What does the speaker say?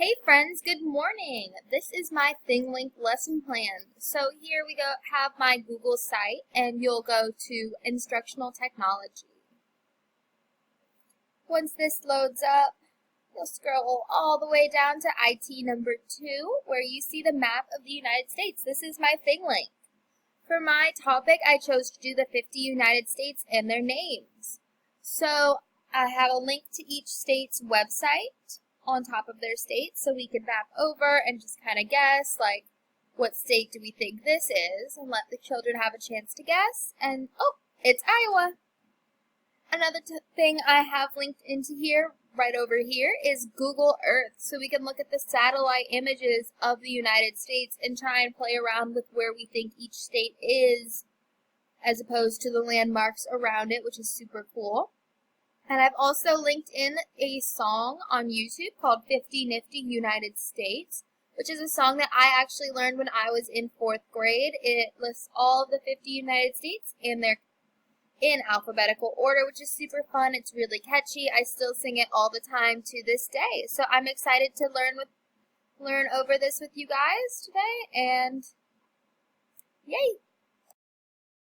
Hey friends, good morning. This is my Thinglink lesson plan. So here we go have my Google site and you'll go to instructional technology. Once this loads up, you'll scroll all the way down to IT number 2 where you see the map of the United States. This is my Thinglink. For my topic, I chose to do the 50 United States and their names. So I have a link to each state's website on top of their state, so we can map over and just kind of guess, like, what state do we think this is, and let the children have a chance to guess, and, oh, it's Iowa. Another thing I have linked into here, right over here, is Google Earth, so we can look at the satellite images of the United States and try and play around with where we think each state is, as opposed to the landmarks around it, which is super cool. And I've also linked in a song on YouTube called 50 Nifty United States, which is a song that I actually learned when I was in 4th grade. It lists all of the 50 United States and they're in alphabetical order, which is super fun. It's really catchy. I still sing it all the time to this day. So I'm excited to learn over this with you guys today, and yay!